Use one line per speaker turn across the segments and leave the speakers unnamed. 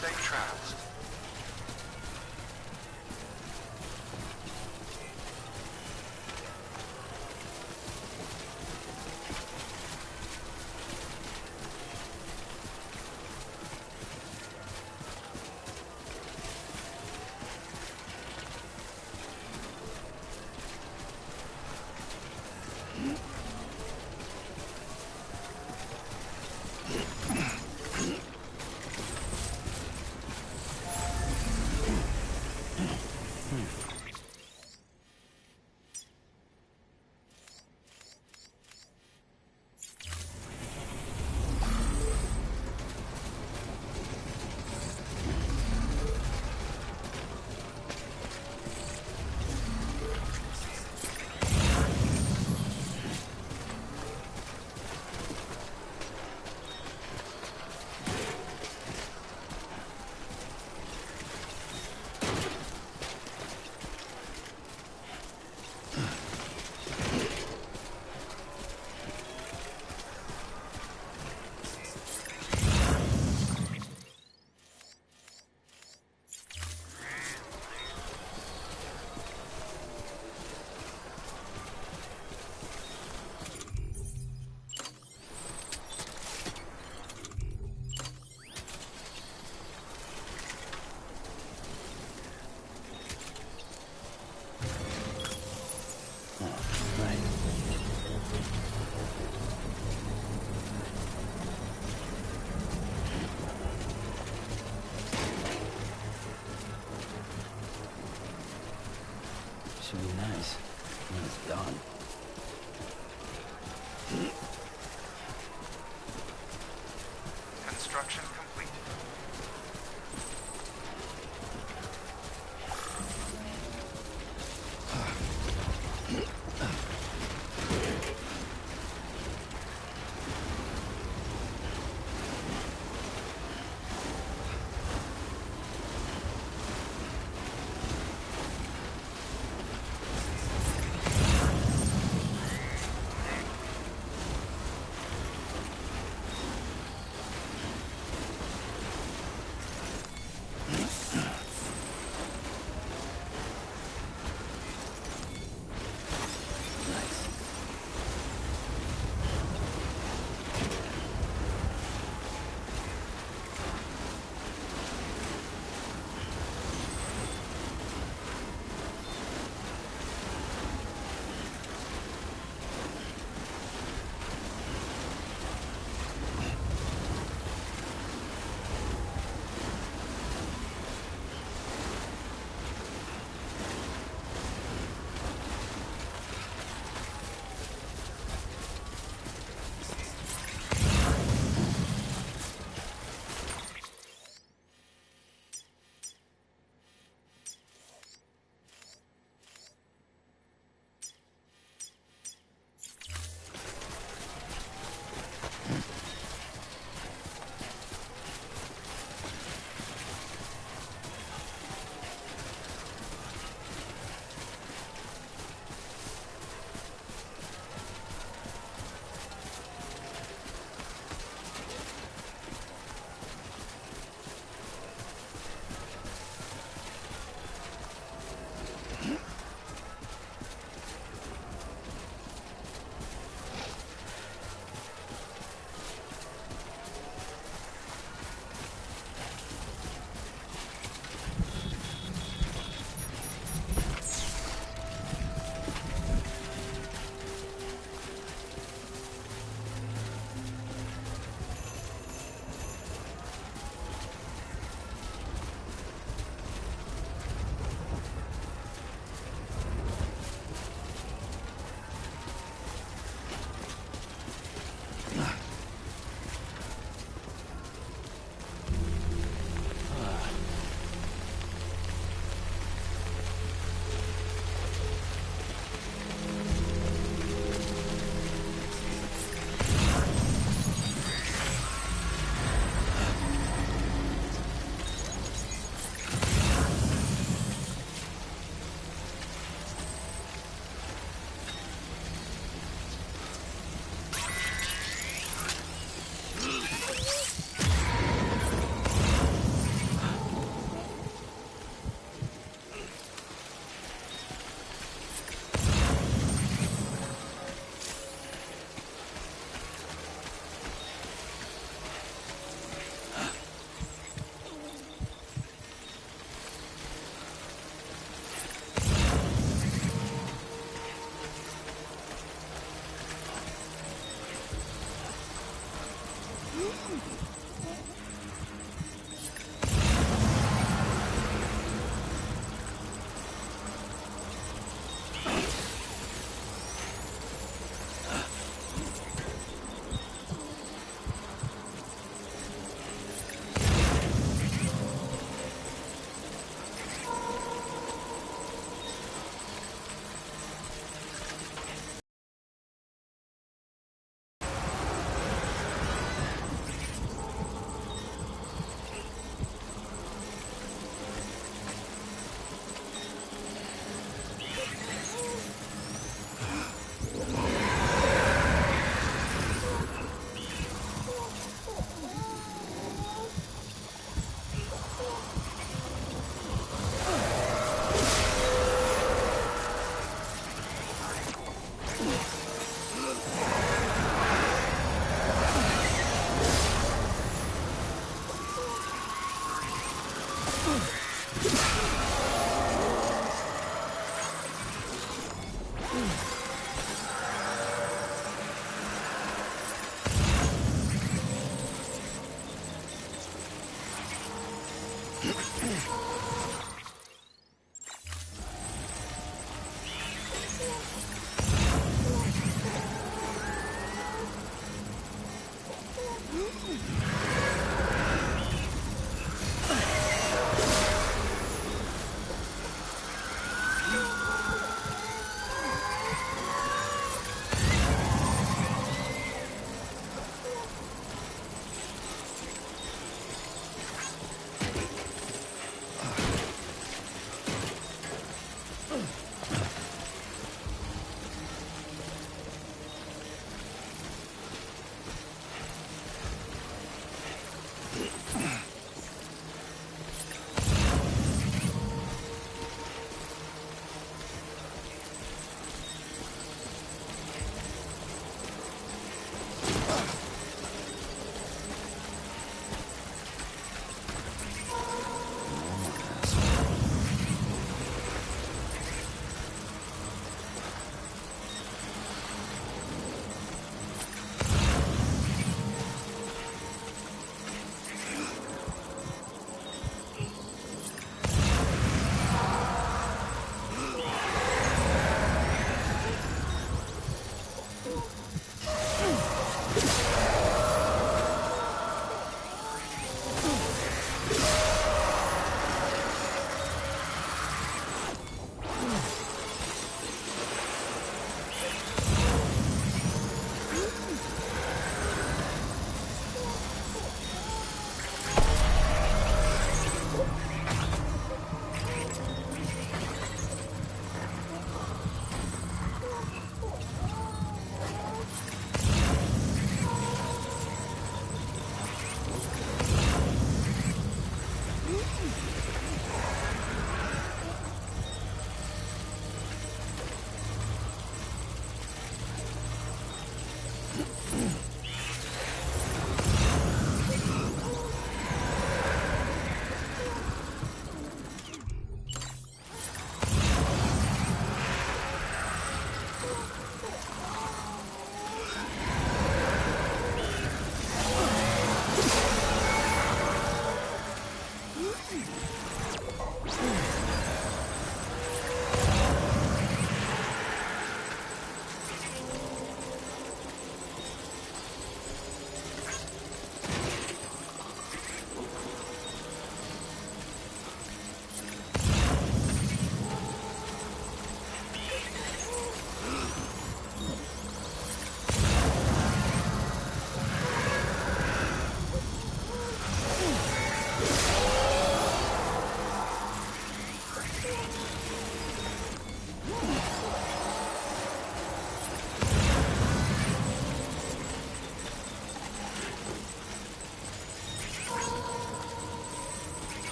Safe travels.
Should be nice when it's done.
Construction complete.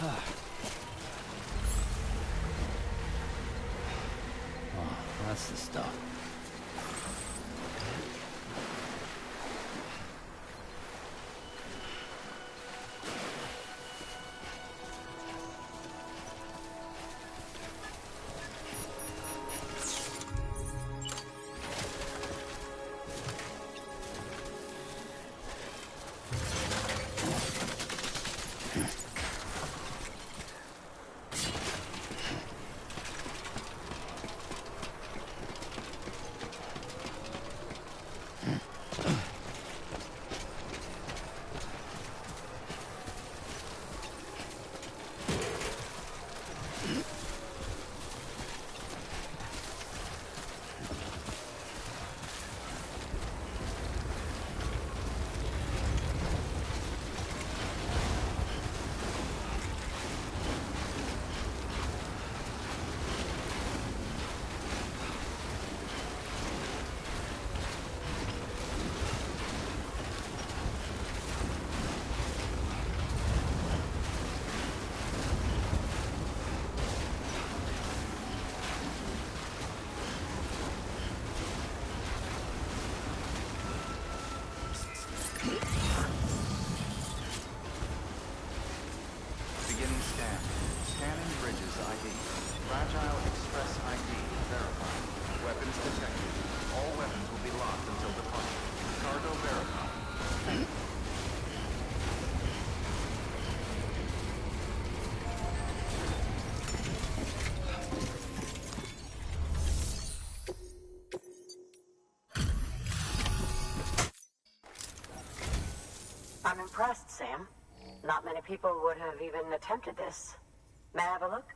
Oh, that's the stuff.
Beginning scan. Scanning bridges ID. Fragile Express ID verified. Weapons detected. All weapons will be locked until departure. Cargo verified.
I'm impressed, Sam. Not many people would have even attempted this. May I have a look?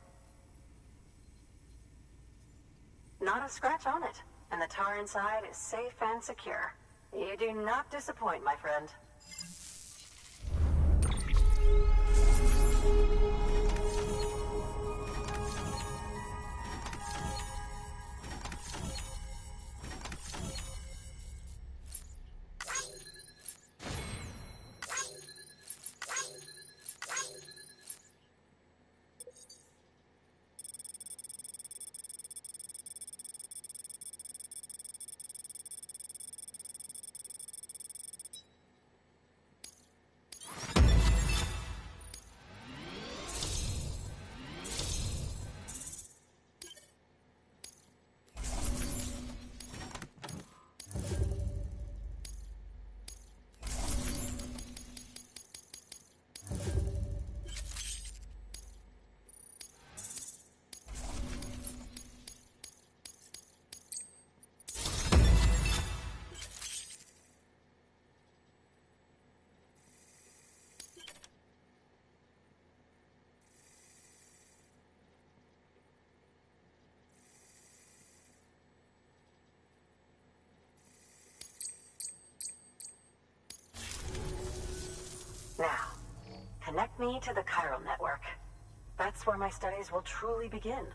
Not a scratch on it, and the tar inside is safe and secure. You do not disappoint, my friend. Now, connect me to the chiral network. That's where my studies will truly begin.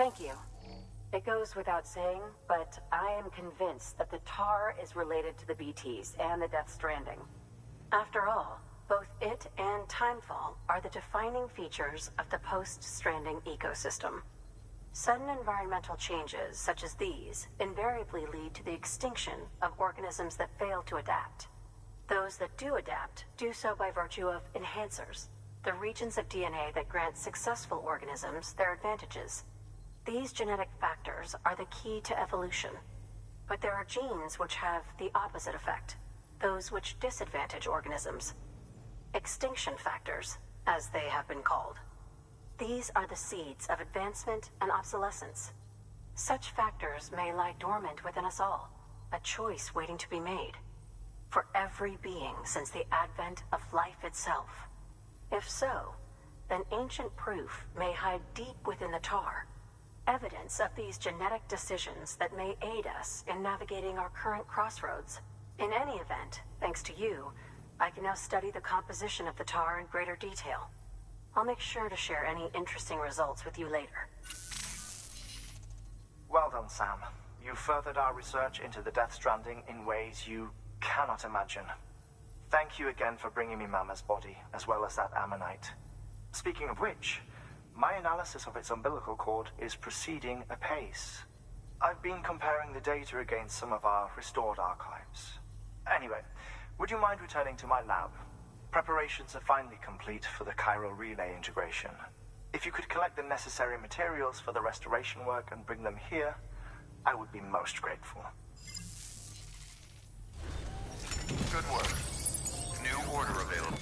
Thank you. It goes without saying, but I am convinced that the tar is related to the BTs and the Death Stranding. After all, both it and Timefall are the defining features of the post-Stranding ecosystem. Sudden environmental changes such as these invariably lead to the extinction of organisms that fail to adapt. Those that do adapt do so by virtue of enhancers, the regions of DNA that grant successful organisms their advantages. These genetic factors are the key to evolution. But there are genes which have the opposite effect, those which disadvantage organisms. Extinction factors, as they have been called. These are the seeds of advancement and obsolescence. Such factors may lie dormant within us all, a choice waiting to be made. For every being since the advent of life itself. If so, then ancient proof may hide deep within the tar, evidence of these genetic decisions that may aid us in navigating our current crossroads. In any event, thanks to you, I can now study the composition of the tar in greater detail. I'll make sure to share any interesting results with you later.
Well done, Sam. You furthered our research into the Death Stranding in ways you cannot imagine. Thank you again for bringing me Mama's body, as well as that ammonite. Speaking of which, my analysis of its umbilical cord is proceeding apace. I've been comparing the data against some of our restored archives. Anyway, would you mind returning to my lab? Preparations are finally complete for the chiral relay integration. If you could collect the necessary materials for the restoration work and bring them here, I would be most grateful.
Good work. New order available.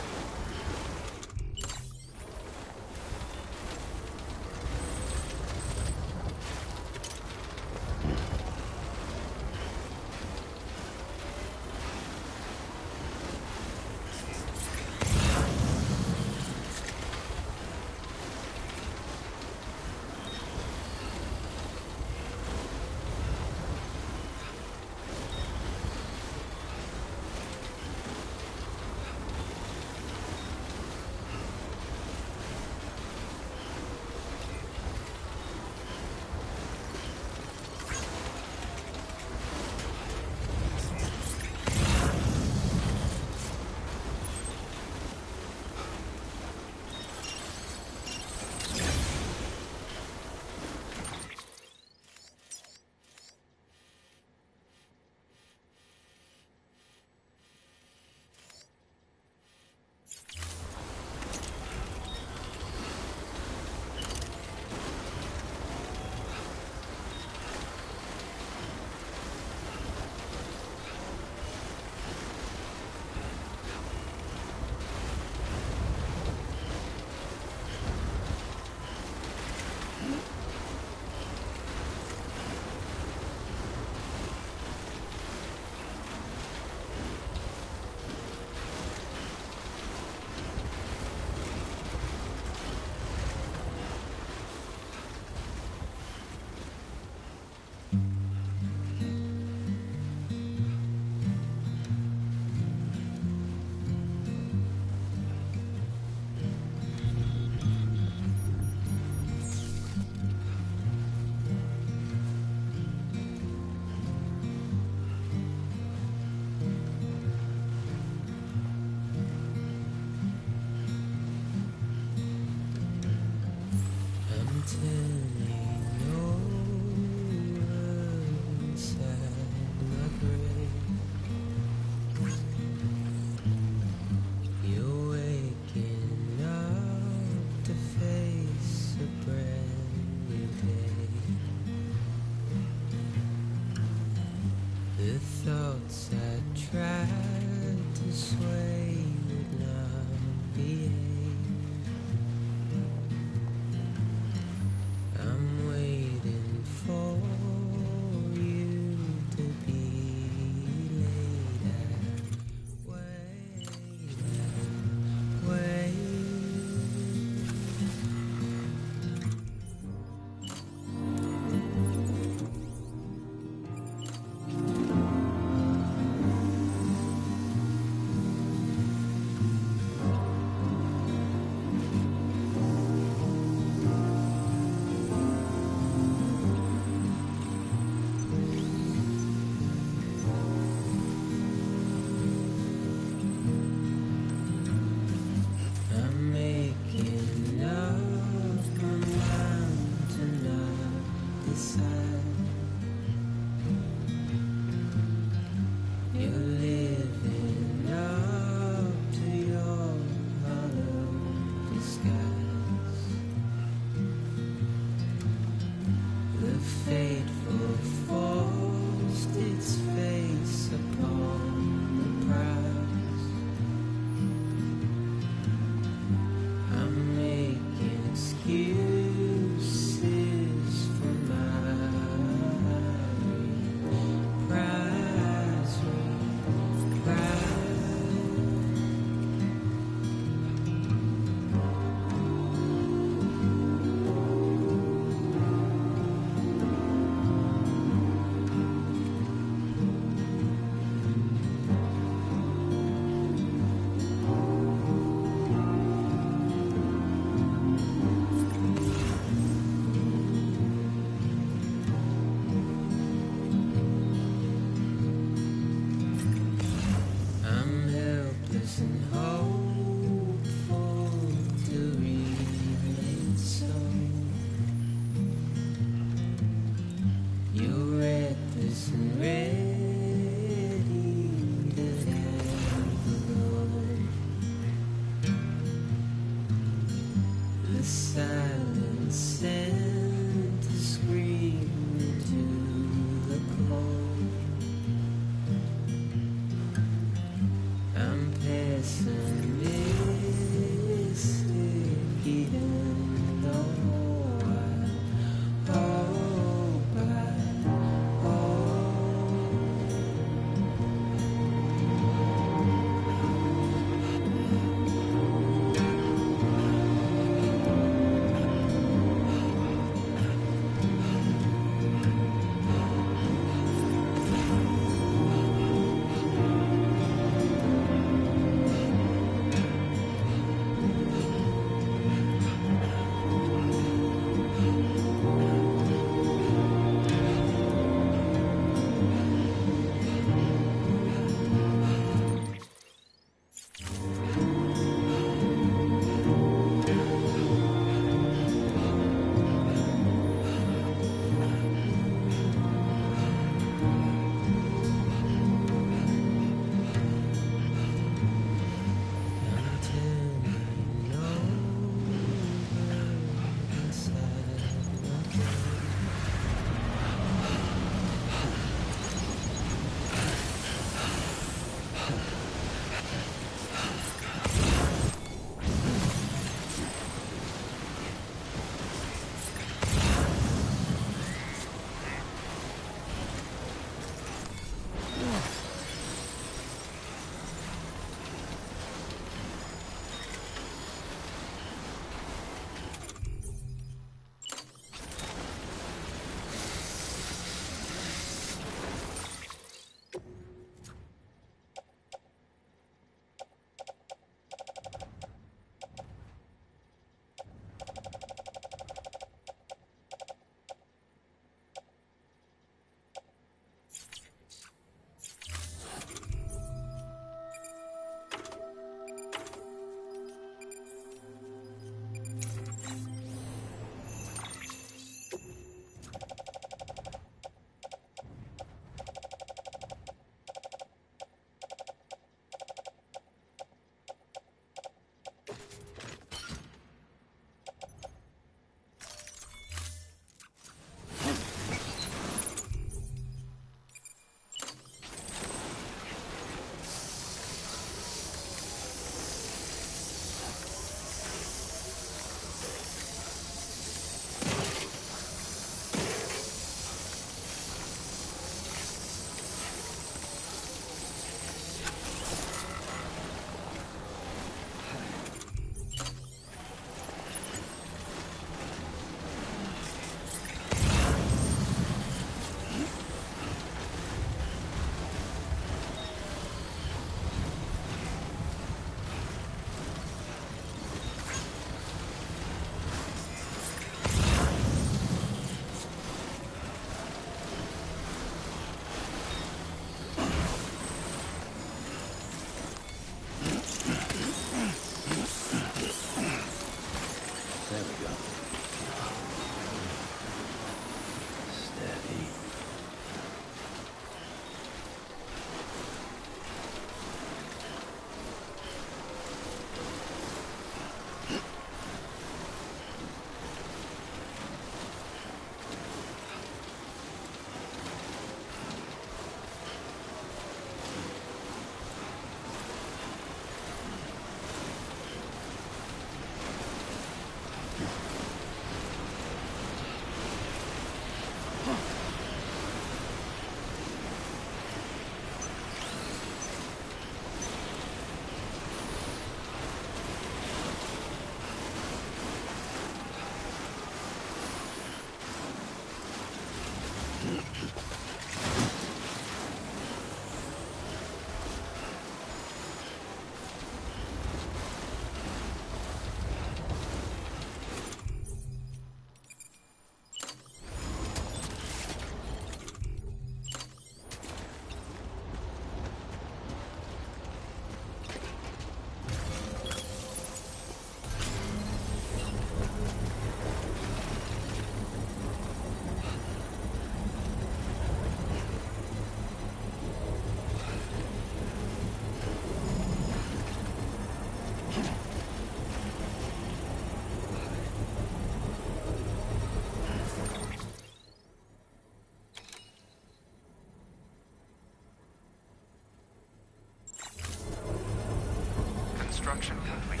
Construction complete.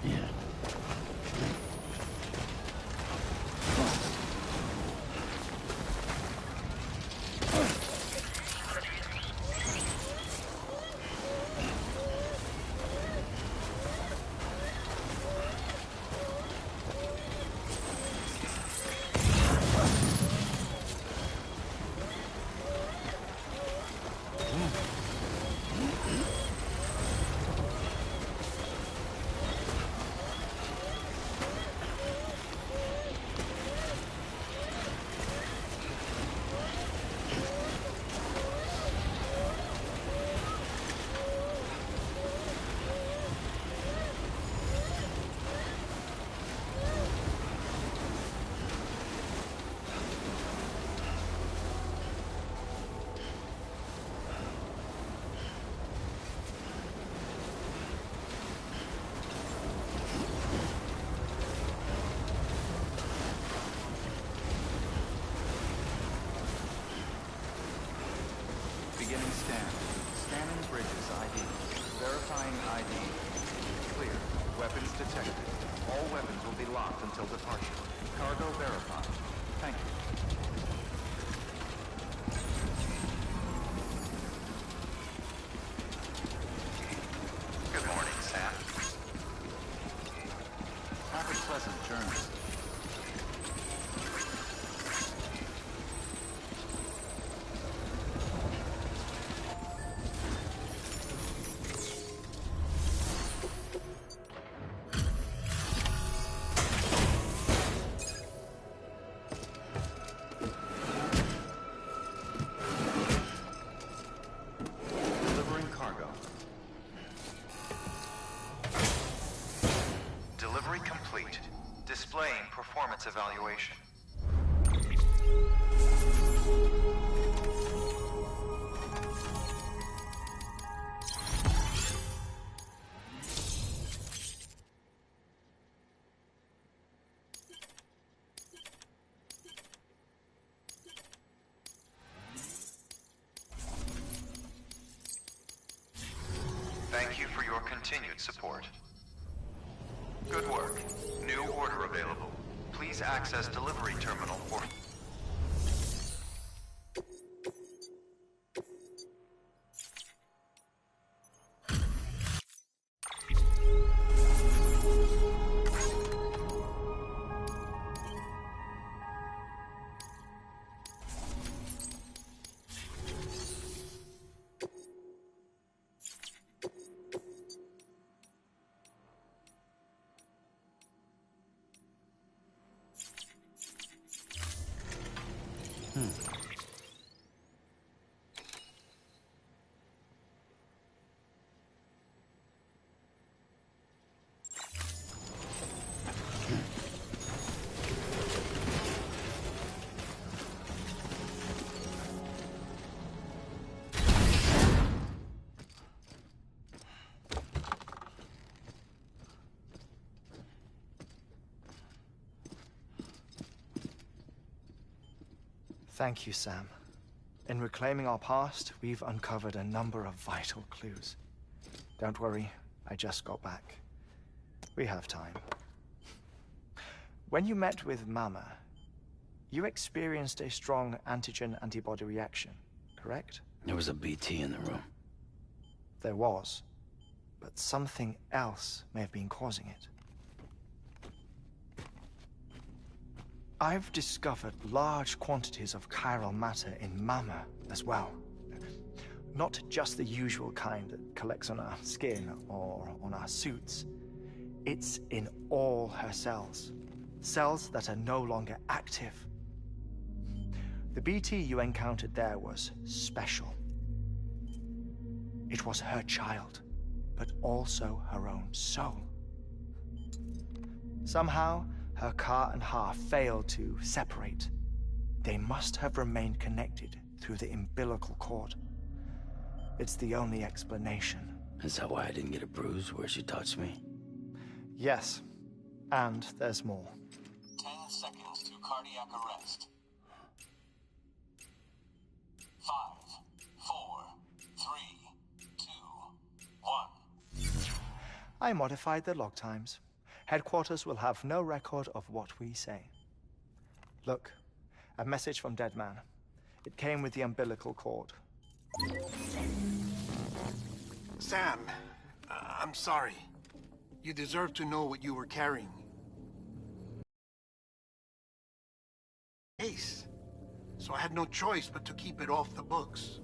Yeah.
Beginning scan. Scanning bridges ID. Verifying ID. Clear. Weapons detected. All weapons will be locked until departure. Cargo verified. Thank you. Good morning, Sam. Have a pleasant journey. Delivering cargo. Delivery complete. Displaying performance evaluation. Thank you for your continued support. Good work. New order available. Please access delivery terminal for...
Thank you, Sam. In reclaiming our past, we've uncovered a number of vital clues. Don't worry, I just got back. We have time. When you met with Mama, you experienced a strong antigen-antibody reaction, correct?
There was a BT in the room.
There was, but something else may have been causing it. I've discovered large quantities of chiral matter in Mama as well. Not just the usual kind that collects on our skin or on our suits. It's in all her cells. Cells that are no longer active. The BT you encountered there was special. It was her child, but also her own soul. Somehow, her car and half failed to separate. They must have remained connected through the umbilical cord. It's the only explanation.
Is that why I didn't get a bruise where she touched me?
Yes, and there's more.
10 seconds to cardiac arrest. 5, 4, 3,
I modified the log times. Headquarters will have no record of what we say. Look, a message from Dead Man. It came with the umbilical cord.
Sam, I'm sorry. You deserve to know what you were carrying. Case. So I had no choice but to keep it off the books.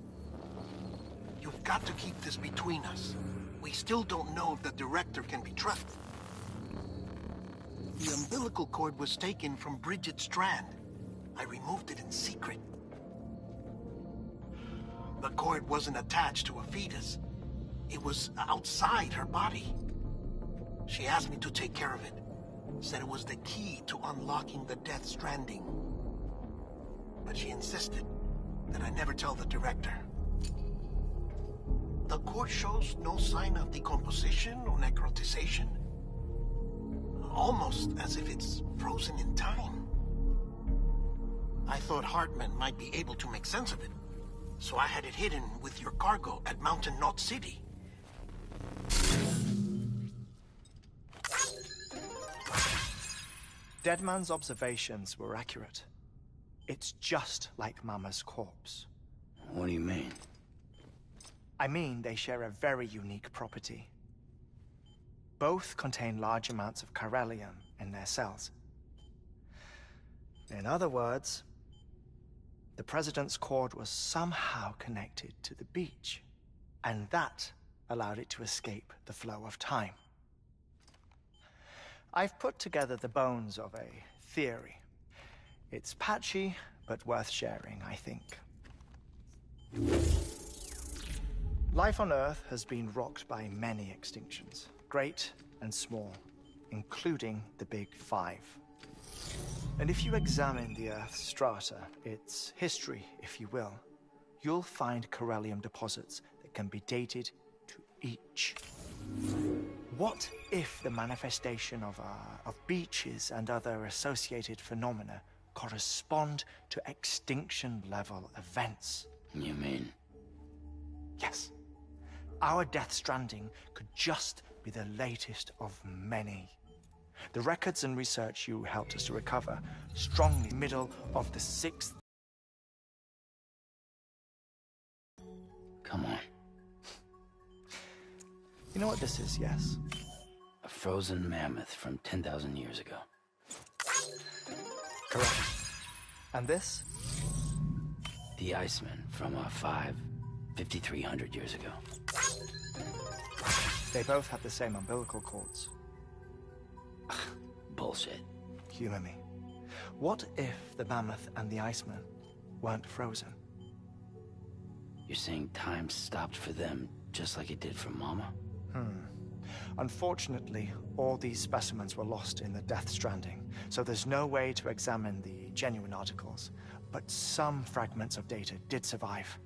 You've got to keep this between us. We still don't know if the director can be trusted. The umbilical cord was taken from Bridget Strand. I removed it in secret. The cord wasn't attached to a fetus. It was outside her body. She asked me to take care of it. Said it was the key to unlocking the Death Stranding. But she insisted that I never tell the director. The cord shows no sign of decomposition or necrotization. Almost as if it's frozen in time. I thought Hartman might be able to make sense of it, so I had it hidden with your cargo at Mountain Knot City.
Deadman's observations were accurate. It's just like Mama's corpse.
What do you mean?
I mean, they share a very unique property. Both contain large amounts of chiralium in their cells. In other words, the President's cord was somehow connected to the beach, and that allowed it to escape the flow of time. I've put together the bones of a theory. It's patchy, but worth sharing, I think. Life on Earth has been rocked by many extinctions, great and small, including the Big Five. And if you examine the Earth's strata, its history, if you will, you'll find chiralium deposits that can be dated to each. What if the manifestation of beaches and other associated phenomena correspond to extinction-level events?
You mean?
Yes. Our Death Stranding could just be the latest of many. The records and research you helped us to recover strongly middle of the 6th.
Come on.
You know what this is, yes?
A frozen mammoth from 10,000 years ago.
Correct. And this?
The Iceman from 5,300 years ago.
They both have the same umbilical cords.
Bullshit.
Humor me. What if the mammoth and the Iceman weren't frozen?
You're saying time stopped for them just like it did for Mama?
Unfortunately, all these specimens were lost in the Death Stranding, so there's no way to examine the genuine articles. But some fragments of data did survive.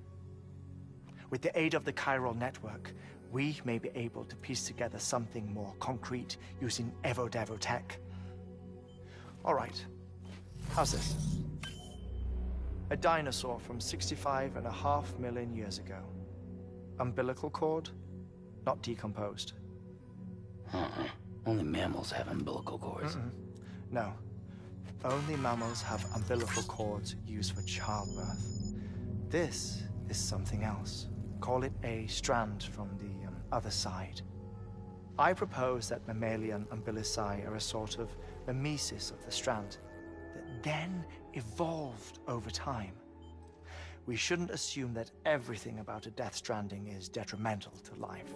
With the aid of the chiral network, we may be able to piece together something more concrete using Evo-Devo tech. All right, how's this? A dinosaur from 65.5 million years ago. Umbilical cord, not decomposed.
Only mammals have umbilical cords.
No, only mammals have umbilical cords used for childbirth. This is something else. Call it a strand from the other side. I propose that mammalian umbilici are a sort of mimesis of the strand that then evolved over time. We shouldn't assume that everything about a Death Stranding is detrimental to life.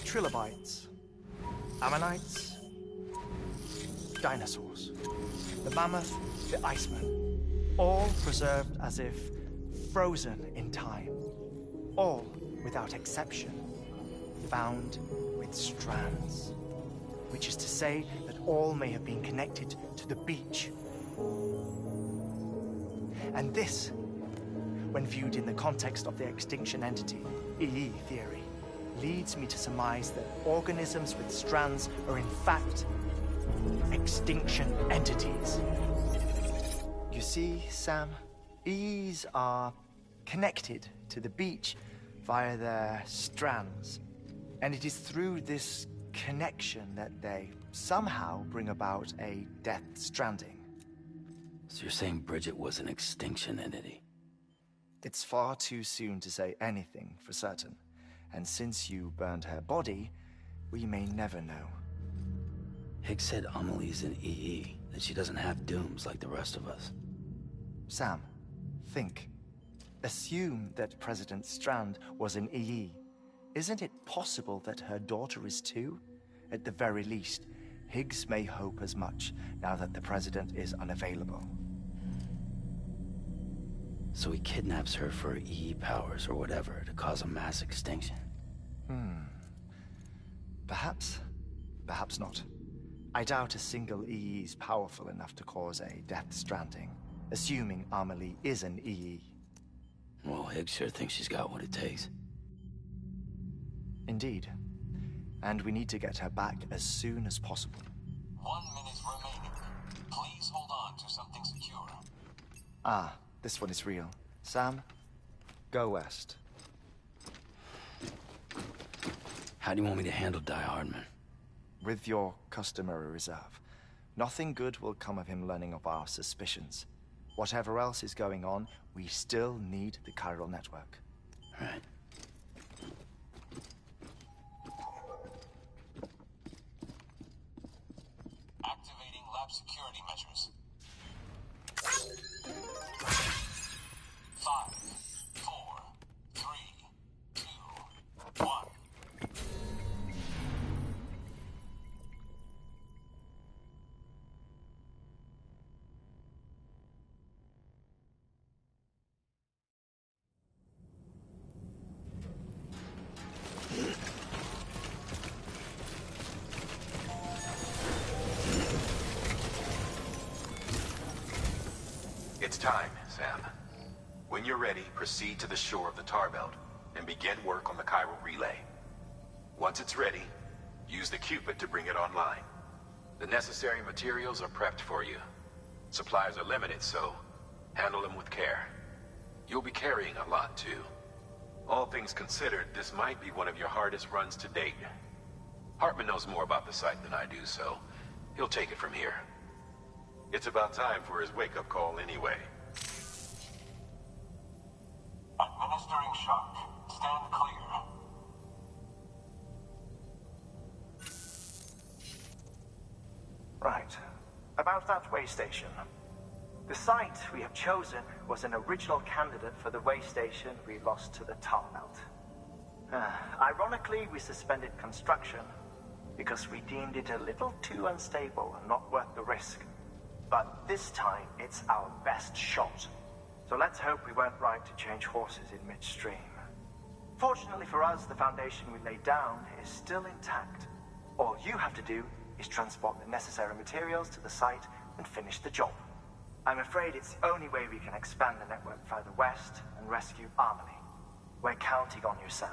Trilobites, ammonites, dinosaurs, the mammoth, the Iceman, all preserved as if frozen in time, all without exception, found with strands, which is to say that all may have been connected to the beach. And this, when viewed in the context of the extinction entity, EE theory, leads me to surmise that organisms with strands are in fact extinction entities. You see, Sam, EEs are connected to the beach via their strands. And it is through this connection that they somehow bring about a death stranding.
So you're saying Bridget was an extinction entity?
It's far too soon to say anything for certain. And since you burned her body, we may never know.
Higgs said Amelie's an EE, that she doesn't have dooms like the rest of us.
Sam, think. Assume that President Strand was an EE. Isn't it possible that her daughter is too? At the very least, Higgs may hope as much now that the President is unavailable.
So he kidnaps her for EE powers or whatever to cause a mass extinction?
Perhaps. Perhaps not. I doubt a single EE is powerful enough to cause a death stranding, assuming Amelie is an EE.
Well, Higgs sure thinks she's got what it takes.
Indeed. And we need to get her back as soon as possible.
1 minute remaining. Please hold on to something secure.
Ah, this one is real. Sam, go west.
How do you want me to handle Die Hardman?
With your customary reserve. Nothing good will come of him learning of our suspicions. Whatever else is going on, we still need the chiral network.
Right.
Activating lab security measures. 5, 4, 3, 2, 1.
It's time, Sam. When you're ready, proceed to the shore of the tar belt and begin work on the chiral relay. Once it's ready, use the Cupid to bring it online. The necessary materials are prepped for you. Supplies are limited, so handle them with care. You'll be carrying a lot, too. All things considered, this might be one of your hardest runs to date. Hartman knows more about the site than I do, so he'll take it from here. It's about time for his wake-up call anyway.
Administering shock. Stand clear.
Right. About that way station. The site we have chosen was an original candidate for the way station we lost to the tar belt. Ironically, we suspended construction because we deemed it a little too unstable and not worth the risk. But this time, it's our best shot. So let's hope we weren't right to change horses in midstream. Fortunately for us, the foundation we laid down is still intact. All you have to do is transport the necessary materials to the site and finish the job. I'm afraid it's the only way we can expand the network further west and rescue Amelie. We're counting on you, Sam.